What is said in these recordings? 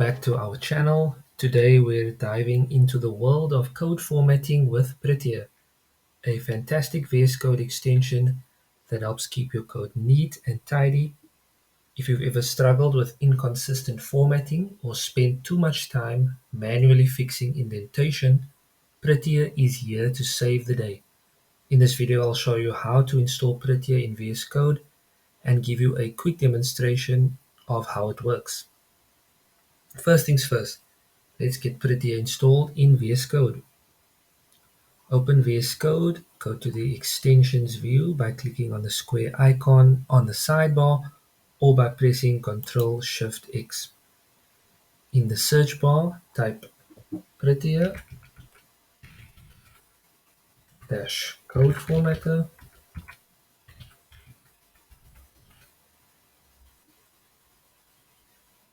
back to our channel. Today we're diving into the world of code formatting with Prettier, a fantastic VS Code extension that helps keep your code neat and tidy. If you've ever struggled with inconsistent formatting or spent too much time manually fixing indentation, Prettier is here to save the day. In this video I'll show you how to install Prettier in VS Code and give you a quick demonstration of how it works. First things first, let's get Prettier installed in VS Code. Open VS Code, go to the extensions view by clicking on the square icon on the sidebar or by pressing Ctrl-Shift-X. In the search bar, type Prettier code formatter.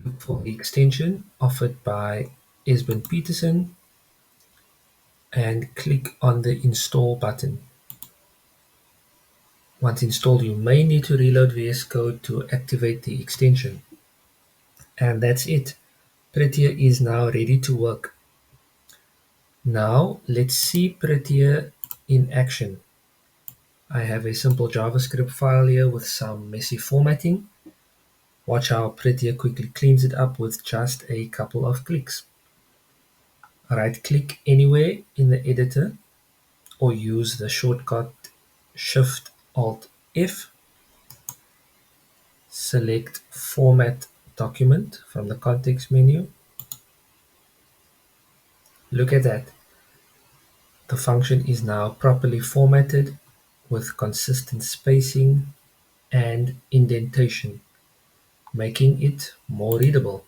Look for the extension offered by Esben Peterson and click on the install button. Once installed, you may need to reload VS Code to activate the extension. And that's it. Prettier is now ready to work. Now let's see Prettier in action. I have a simple JavaScript file here with some messy formatting. Watch how Prettier quickly cleans it up with just a couple of clicks. Right-click anywhere in the editor or use the shortcut Shift-Alt-F. Select Format Document from the context menu. Look at that. The function is now properly formatted with consistent spacing and indentation, making it more readable.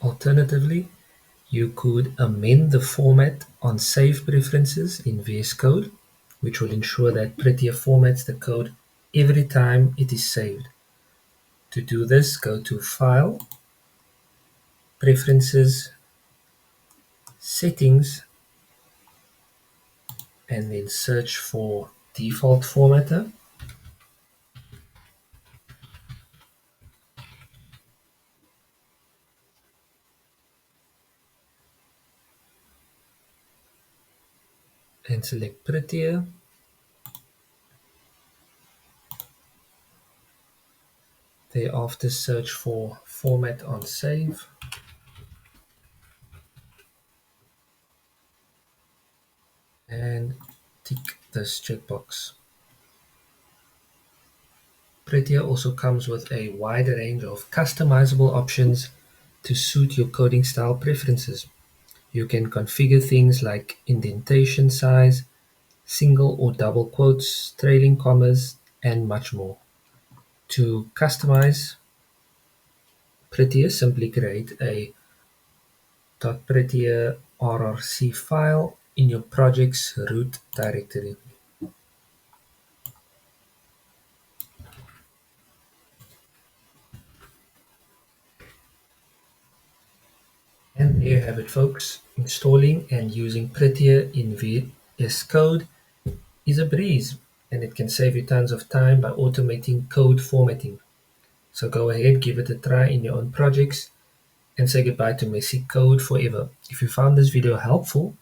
Alternatively, you could amend the format on Save Preferences in VS Code, which will ensure that Prettier formats the code every time it is saved. To do this, go to File, Preferences, Settings, and then search for Default Formatter. And select Prettier. Thereafter search for Format on Save. And tick this checkbox. Prettier also comes with a wide range of customizable options to suit your coding style preferences. You can configure things like indentation size, single or double quotes, trailing commas, and much more. To customize Prettier, simply create a .prettier RRC file in your project's root directory. And there you have it, folks. Installing and using Prettier in VS Code is a breeze, and it can save you tons of time by automating code formatting. So go ahead, give it a try in your own projects, and say goodbye to messy code forever. If you found this video helpful,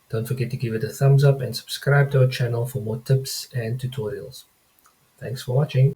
don't forget to give it a thumbs up and subscribe to our channel for more tips and tutorials. Thanks for watching.